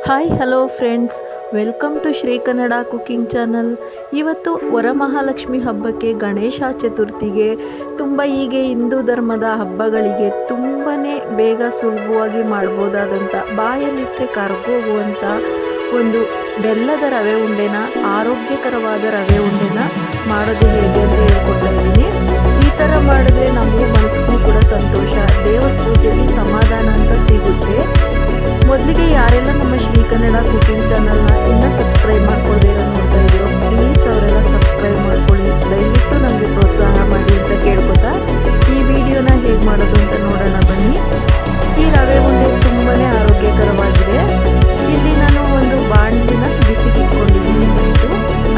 Hi hello friends, welcome to Shri Kannada cooking channel. ಇವತ್ತು ವರಮಹಾಲಕ್ಷ್ಮಿ ಹಬ್ಬಕ್ಕೆ, ಗಣೇಶ ಚತುರ್ಥಿಗೆ, ಹೀಗೆ ಹಿಂದೂ ಧರ್ಮದ ಹಬ್ಬಗಳಿಗೆ ತುಂಬಾ ಬೇಗ ಸುಲಭವಾಗಿ ಮಾಡ್ಬೋದಾದಂಥ, ಬಾಯಲ್ಲಿಟ್ಟರೆ ಕರಗೋಗುವಂಥ ಒಂದು ಬೆಲ್ಲದ ರವೆ ಉಂಡೆನ, ಆರೋಗ್ಯಕರವಾದ ರವೆ ಉಂಡೆನ ಮಾಡೋದು ಹೇಗೆ ಅಂತ ಹೇಳ್ಕೊಡ್ತಾ ಇದ್ದೀನಿ. ಈ ಥರ ಮಾಡಿದ್ರೆ ನಮಗೂ ಮನಸ್ಸಿಗೂ ಕೂಡ ಸಂತೋಷ, ದೇವರ ಪೂಜೆಗೆ ಸಮಾಧಾನ ಅಂತ ಸಿಗುತ್ತೆ. ಮೊದಲಿಗೆ ಯಾರೆಲ್ಲ ನಮ್ಮ ಶ್ರೀ ಕನ್ನಡ ಕುಕಿಂಗ್ ಚಾನಲ್ನ ಇನ್ನೂ ಸಬ್ಸ್ಕ್ರೈಬ್ ಮಾಡ್ಕೊಳ್ಳದೆ ಇರೋ ನೋಡ್ತಾ ಇದ್ದೀರೋ, ಪ್ಲೀಸ್ ಅವರೆಲ್ಲ ಸಬ್ಸ್ಕ್ರೈಬ್ ಮಾಡ್ಕೊಳ್ಳಿ. ದಯವಿಟ್ಟು ನಮಗೆ ಪ್ರೋತ್ಸಾಹ ಮಾಡಿ ಅಂತ ಕೇಳ್ಕೊತಾ ಈ ವಿಡಿಯೋನ ಹೇಗೆ ಮಾಡೋದು ಅಂತ ನೋಡೋಣ ಬನ್ನಿ. ಈ ರವೆ ಉಂಡೆ ತುಂಬಾ ಆರೋಗ್ಯಕರವಾಗಿದೆ. ಇಲ್ಲಿ ನಾನು ಒಂದು ಬಾಣಲಿನ ಬಿಸಿಗೆ ಇಟ್ಕೊಂಡಿದ್ದೀನಿ. ಫಸ್ಟು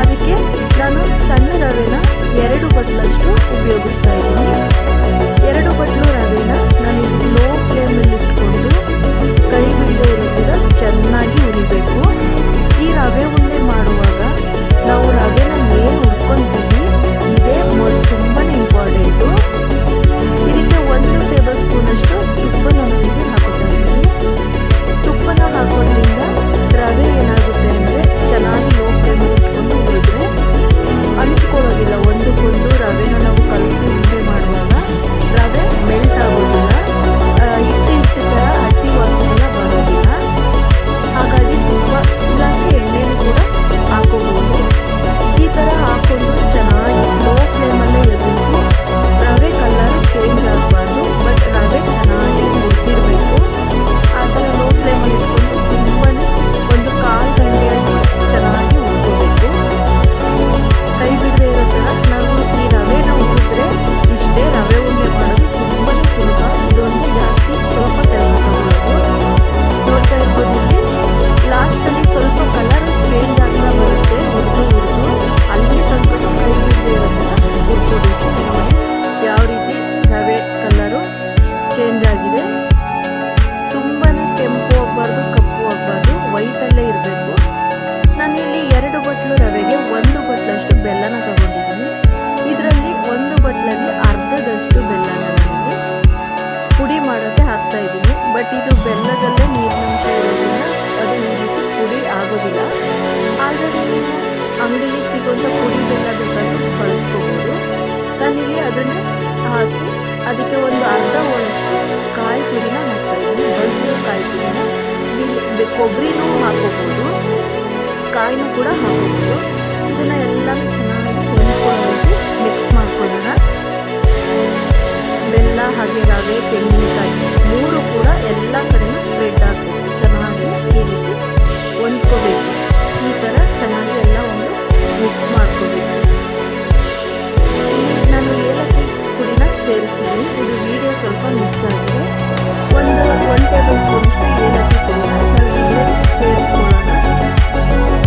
ಅದಕ್ಕೆ ನಾನು ಸಣ್ಣ ರವೆನ 2 ಬಟ್ಲಷ್ಟು ಉಪಯೋಗಿಸ್ತಾ ಇದ್ದೀನಿ. 2 ಬಟ್ಲು ರವೆನ ನಾನು ಲೋ ಫ್ಲೇಮಲ್ಲಿ ಇಟ್ಕೊಂಡು ಕೈ ಬಿಡದೆ ಇರೋದಿಲ್ಲ ಚೆನ್ನಾಗಿ ಹುರಿಬೇಕು. ಈ ರವೆ ಉಂಡೆ ಮಾಡುವಾಗ ನಾವು ರವೆನ ಏನು ಹುರ್ಕೊಂತೀವಿ ಇದೇ ತುಂಬಾ ಇಂಪಾರ್ಟೆಂಟು. ಇದಕ್ಕೆ 1 ಟೇಬಲ್ ಸ್ಪೂನಷ್ಟು ತುಪ್ಪನ ನನಗೆ ಹಾಕೋತಾ ಇದ್ದೀನಿ. ತುಪ್ಪನ ಹಾಕೋದ್ರಿಂದ ರವೆ ಏನಾಗುತ್ತೆ ಅಂದರೆ ಚೆನ್ನಾಗಿ ಲೋ ಫ್ಲೇಮಲ್ಲಿ ಇಟ್ಕೊಂಡು ಹುರಿದ್ರೆ ಅಂಟ್ಕೊಳ್ಳೋದಿಲ್ಲ. ಒಂದಕ್ಕೊಂದು ರವೆನ ನಾವು ಕಲಸಿ ಉಂಡೆ ಮಾಡುವಾಗ ರವೆ ಮೆಲ್ಟ್ ಆಗೋದಿಲ್ಲ, ಹಿಟ್ಟು ಥರ ಹಸಿ ವಾಸನೆ ಎಲ್ಲ ಬರೋದಿಲ್ಲ. ಹಾಗಾಗಿ ತುಪ್ಪ ಇಲ್ಲಾಂದರೆ ಎಣ್ಣೆನೂ ಕೂಡ ಹಾಕೋಬೋದು. ಈ ಥರ ಹಾಕ್ಕೊಂಡು ಚೆನ್ನಾಗಿ ಲೋ ಫ್ಲೇಮಲ್ಲೇ ಇರಬೇಕು. ರವೆ ಕಲರ್ ಚೇಂಜ್ ಆಗಬಾರ್ದು, ಬಟ್ ರವೆ ಚೆನ್ನಾಗಿ ಹುರಿದಿರಬೇಕು. ಆ ಥರ ಲೋ ಫ್ಲೇಮಲ್ಲಿ ಇಟ್ಕೊಂಡು ತುಂಬಾ ಒಂದು 1/4 ಗಂಟೆಯಾಗಿ ಚೆನ್ನಾಗಿ ಹುರ್ಕೋಬೇಕು. ಕೈ ಬಿಡದೆ ಇರೋ ಥರ ನಾವು ಈ ರವೆನ ಹುರಿದ್ರೆ ಇಷ್ಟೇ. ರವೆ ಉಂಡೆ ಮಾಡೋದು ತುಂಬಾ ಸುಲಭ. ಇದೊಂದು ಜಾಸ್ತಿ ಸ್ವಲ್ಪ ಕೆಲಸ ತಗೊಳ್ಳೋದು. ನೋಡ್ತಾ ಇರ್ಬೋದು, ಇಲ್ಲಿ ಲಾಸ್ಟಲ್ಲಿ ಸ್ವಲ್ಪ ಕಲರ್ ಚೇಂಜ್ ಆಗ್ತಾ ಬರುತ್ತೆ. ಹುರಿದು ಅಲ್ಲಿ ತನಕ ಕೈ ಬಿಡದೆ ಇರೋ ಥರ ಹುರ್ಕೋಬೇಕು. ಯಾವ ರೀತಿ ರವೆ ಕಲರು ಚೇಂಜ್ ಆಗಿದೆ. ತುಂಬಾ ಕೆಂಪು ಆಗಬಾರ್ದು, ಕಪ್ಪು ಆಗಬಾರ್ದು, ವೈಟಲ್ಲೇ ಇರಬೇಕು. ನಾನಿಲ್ಲಿ 2 ಬಟ್ಲು ರವೆಗೆ 1 ಬಟ್ಲಷ್ಟು ಬೆಲ್ಲನ ತಗೊಂಡಿದ್ದೀನಿ. ಇದರಲ್ಲಿ 1 ಬಟ್ಲಲ್ಲಿ ಅರ್ಧದಷ್ಟು ಬೆಲ್ಲನ ನನಗೆ ಪುಡಿ ಮಾಡೋಕ್ಕೆ ಹಾಕ್ತಾ ಇದ್ದೀನಿ. ಬಟ್ ಇದು ಬೆಲ್ಲದಲ್ಲೇ ನೀರಿನಂಶ ಇರೋದ್ರಿಂದ ಅದು ಈ ರೀತಿ ಪುಡಿ ಆಗೋದಿಲ್ಲ. ಆಲ್ರೆಡಿ ನೀವು ಅಂಗಡಿಗೆ ಸಿಗುವಂಥ ಪುಡಿ ಬೆಲ್ಲ ಬೇಕಾದ್ರೂ ಬಳಸ್ಕೋಬೋದು. ನಾನಿಲ್ಲಿ ಅದನ್ನೇ ಹಾಕಿ ಅದಕ್ಕೆ ಒಂದು ಅರ್ಧ ಹೋಳಷ್ಟು ಕಾಯಿ ತುರಿನ ಹಾಕ್ತಾ ಇದ್ದೀನಿ. ಬಳ್ಳಿರೋ ಕಾಯಿ ತುರಿನ, ಕೊಬ್ಬರಿನೂ ಹಾಕೋಬೋದು, ಕಾಯಿನೂ ಕೂಡ ಹಾಕೋಬೋದು. ಇದನ್ನ ಎಲ್ಲನೂ ಚೆನ್ನಾಗಿ ಹೊಂದ್ಕೊಳ್ಳೋದು ಮಿಕ್ಸ್ ಮಾಡ್ಕೊಳ್ಳೋಣ. ಬೆಲ್ಲ ಹಾಗೆ ರವೆ, ತೆಂಗಿನಕಾಯಿ 3 ಕೂಡ ಎಲ್ಲ ಕಡೆನೂ ಸ್ಪ್ರೆಡ್ ಆಗಬೇಕು. ಚೆನ್ನಾಗಿ ಈ ರೀತಿ ಹೊಂದ್ಕೋಬೇಕು. ಈ ಥರ ಚೆನ್ನಾಗಿ ಎಲ್ಲ ಒಂದು ಮಿಕ್ಸ್ ಮಾಡ್ಕೋಬೇಕು. ಇಲ್ಲಿ ನಾನು ಏಲಕ್ಕಿ ಪುಡಿನ ಸೇರಿಸಿದ್ದೀನಿ. ಇದು ವಿಡಿಯೋ ಸ್ವಲ್ಪ ಮಿಸ್ ಆಗಿದೆ. 1 ಟೇಬಲ್ ಸ್ಪೂನಷ್ಟು ಏಲಕ್ಕಿ ಪುಡಿನ ನಾವು ಇದರಲ್ಲಿ ಸೇರಿಸ್ಕೊಳ್ಳೋಣ.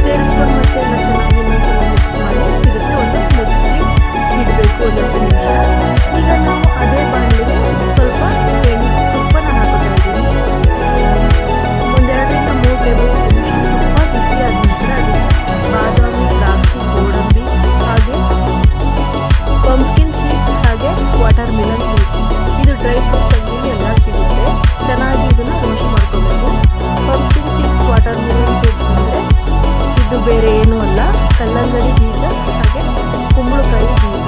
ಸೇರಿಸ್ಕೊಂಡು ಮತ್ತೆ ಎಲ್ಲ ಚೆನ್ನಾಗಿ ಮಿಕ್ಸ್ ಮಾಡಿ ಇದಕ್ಕೆ ಒಂದು ಮುಚ್ಚಿ ಇಡಬೇಕು 1 ನಿಮಿಷ. ಈಗ ನಾವು ಅದೇ ಬಾಣಲಿಗೆ ಸ್ವಲ್ಪ ತುಪ್ಪನ ಹಾಕೋತಾ ಇದ್ದೀನಿ. 1 2ರಿಂದ 3 ಟೇಬಲ್ ಸ್ಪೂನಷ್ಟು ತುಪ್ಪ ಬಿಸಿ ಆದ ನಂತರ ಅದಕ್ಕೆ ಬಾದಾಮಿ, ದ್ರಾಕ್ಷಿ, ಗೋಡಂಬಿ ಹಾಗೆ ಪಂಪ್ಕಿನ್ ಸೀಡ್ಸ್ ಹಾಗೆ ವಾಟರ್ ಮಿಲನ್ ಸೀಡ್ಸ್, ಇದು ಡ್ರೈ ಫ್ರೂಟ್ಸ್ ಅಂಗಡಿಯಲ್ಲಿ ಎಲ್ಲ ಸಿಗುತ್ತೆ. ಚೆನ್ನಾಗಿ ಇದನ್ನು ರೋಸ್ಟ್ ಮಾಡ್ಕೋಬೇಕು. Pumpkin seeds, water Milan seeds ಅಂದರೆ ಇದು ಬೇರೆ ಏನೂ ಅಲ್ಲ, ಕಲ್ಲಂಗಡಿ ಬೀಜ ಹಾಗೆ ಕುಂಬಳಕಾಯಿ ಬೀಜ.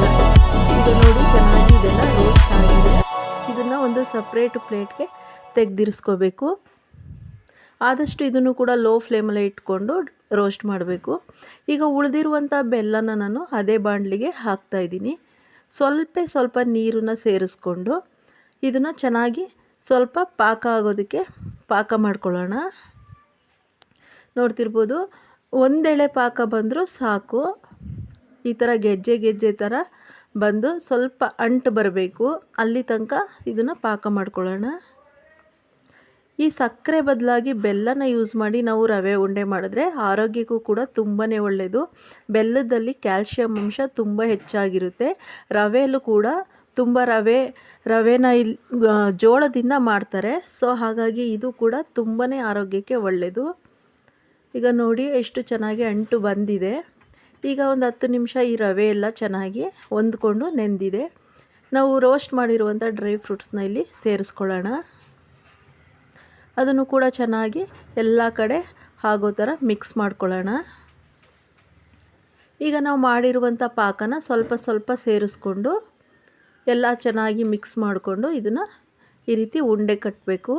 ಇದು ನೋಡಿ ಚೆನ್ನಾಗಿ ಇದೆಲ್ಲ ರೋಸ್ಟ್ ಆಗಿದೆ. ಇದನ್ನು ಒಂದು ಸಪ್ರೇಟ್ ಪ್ಲೇಟ್ಗೆ ತೆಗೆದಿರಿಸ್ಕೋಬೇಕು. ಆದಷ್ಟು ಇದನ್ನು ಕೂಡ ಲೋ ಫ್ಲೇಮಲ್ಲೇ ಇಟ್ಕೊಂಡು ರೋಸ್ಟ್ ಮಾಡಬೇಕು. ಈಗ ಉಳಿದಿರುವಂಥ ಬೆಲ್ಲನ ನಾನು ಅದೇ ಬಾಣಲಿಗೆ ಹಾಕ್ತಾಯಿದ್ದೀನಿ. ಸ್ವಲ್ಪ ನೀರನ್ನು ಸೇರಿಸ್ಕೊಂಡು ಇದನ್ನು ಚೆನ್ನಾಗಿ ಸ್ವಲ್ಪ ಪಾಕ ಆಗೋದಕ್ಕೆ ಪಾಕ ಮಾಡ್ಕೊಳ್ಳೋಣ. ನೋಡ್ತಿರ್ಬೋದು, 1 ಎಳೆ ಪಾಕ ಬಂದರೂ ಸಾಕು. ಈ ಥರ ಗೆಜ್ಜೆ ಥರ ಬಂದು ಸ್ವಲ್ಪ ಅಂಟು ಬರಬೇಕು. ಅಲ್ಲಿ ತನಕ ಇದನ್ನು ಪಾಕ ಮಾಡ್ಕೊಳ್ಳೋಣ. ಈ ಸಕ್ಕರೆ ಬದಲಾಗಿ ಬೆಲ್ಲನ ಯೂಸ್ ಮಾಡಿ ನಾವು ರವೆ ಉಂಡೆ ಮಾಡಿದ್ರೆ ಆರೋಗ್ಯಕ್ಕೂ ಕೂಡ ತುಂಬಾ ಒಳ್ಳೆಯದು. ಬೆಲ್ಲದಲ್ಲಿ ಕ್ಯಾಲ್ಶಿಯಂ ಅಂಶ ತುಂಬ ಹೆಚ್ಚಾಗಿರುತ್ತೆ. ರವೆಯಲ್ಲೂ ಕೂಡ ತುಂಬ ರವೆನ ಇಲ್ಲಿ ಜೋಳದಿಂದ ಮಾಡ್ತಾರೆ. ಸೊ ಹಾಗಾಗಿ ಇದು ಕೂಡ ತುಂಬಾ ಆರೋಗ್ಯಕ್ಕೆ ಒಳ್ಳೆಯದು. ಈಗ ನೋಡಿ ಎಷ್ಟು ಚೆನ್ನಾಗಿ ಅಂಟು ಬಂದಿದೆ. ಈಗ ಒಂದು 10 ನಿಮಿಷ ಈ ರವೆ ಎಲ್ಲ ಚೆನ್ನಾಗಿ ಹೊಂದ್ಕೊಂಡು ನೆಂದಿದೆ. ನಾವು ರೋಸ್ಟ್ ಮಾಡಿರುವಂಥ ಡ್ರೈ ಫ್ರೂಟ್ಸ್ನ ಇಲ್ಲಿ ಸೇರಿಸ್ಕೊಳ್ಳೋಣ. ಅದನ್ನು ಕೂಡ ಚೆನ್ನಾಗಿ ಎಲ್ಲ ಕಡೆ ಆಗೋ ಥರ ಮಿಕ್ಸ್ ಮಾಡ್ಕೊಳ್ಳೋಣ. ಈಗ ನಾವು ಮಾಡಿರುವಂಥ ಪಾಕನ ಸ್ವಲ್ಪ ಸ್ವಲ್ಪ ಸೇರಿಸ್ಕೊಂಡು ಎಲ್ಲ ಚೆನ್ನಾಗಿ ಮಿಕ್ಸ್ ಮಾಡಿಕೊಂಡು ಇದನ್ನು ಈ ರೀತಿ ಉಂಡೆ ಕಟ್ಟಬೇಕು.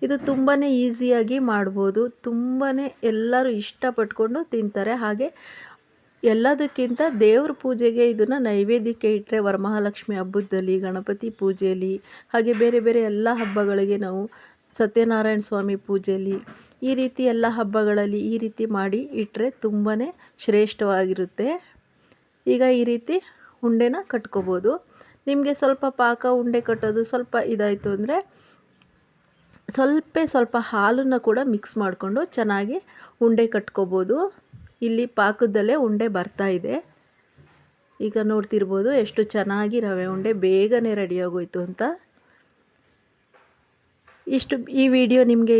ಇದು ತುಂಬಾ ಈಸಿಯಾಗಿ ಮಾಡ್ಬೋದು, ತುಂಬಾ ಎಲ್ಲರೂ ಇಷ್ಟಪಟ್ಕೊಂಡು ತಿಂತಾರೆ. ಹಾಗೆ ಎಲ್ಲದಕ್ಕಿಂತ ದೇವ್ರ ಪೂಜೆಗೆ ಇದನ್ನು ನೈವೇದ್ಯಕ್ಕೆ ಇಟ್ಟರೆ ವರಮಹಾಲಕ್ಷ್ಮಿ ಹಬ್ಬದಲ್ಲಿ, ಗಣಪತಿ ಪೂಜೆಯಲ್ಲಿ, ಹಾಗೆ ಬೇರೆ ಬೇರೆ ಎಲ್ಲ ಹಬ್ಬಗಳಿಗೆ, ನಾವು ಸತ್ಯನಾರಾಯಣ ಸ್ವಾಮಿ ಪೂಜೆಯಲ್ಲಿ, ಈ ರೀತಿ ಎಲ್ಲ ಹಬ್ಬಗಳಲ್ಲಿ ಈ ರೀತಿ ಮಾಡಿ ಇಟ್ಟರೆ ತುಂಬಾ ಶ್ರೇಷ್ಠವಾಗಿರುತ್ತೆ. ಈಗ ಈ ರೀತಿ ಉಂಡೆನ ಕಟ್ಕೋಬೋದು. ನಿಮಗೆ ಸ್ವಲ್ಪ ಪಾಕ ಉಂಡೆ ಕಟ್ಟೋದು ಸ್ವಲ್ಪ ಇದಾಯಿತು ಅಂದರೆ ಸ್ವಲ್ಪ ಹಾಲನ್ನು ಕೂಡ ಮಿಕ್ಸ್ ಮಾಡಿಕೊಂಡು ಚೆನ್ನಾಗಿ ಉಂಡೆ ಕಟ್ಕೋಬೋದು. ಇಲ್ಲಿ ಪಾಕದಲ್ಲೇ ಉಂಡೆ ಬರ್ತಾ ಇದೆ. ಈಗ ನೋಡ್ತಿರ್ಬೋದು ಎಷ್ಟು ಚೆನ್ನಾಗಿ ರವೆ ಉಂಡೆ ಬೇಗನೆ ರೆಡಿಯಾಗೋಯ್ತು ಅಂತ. ಈ ವಿಡಿಯೋ ನಿಮಗೆ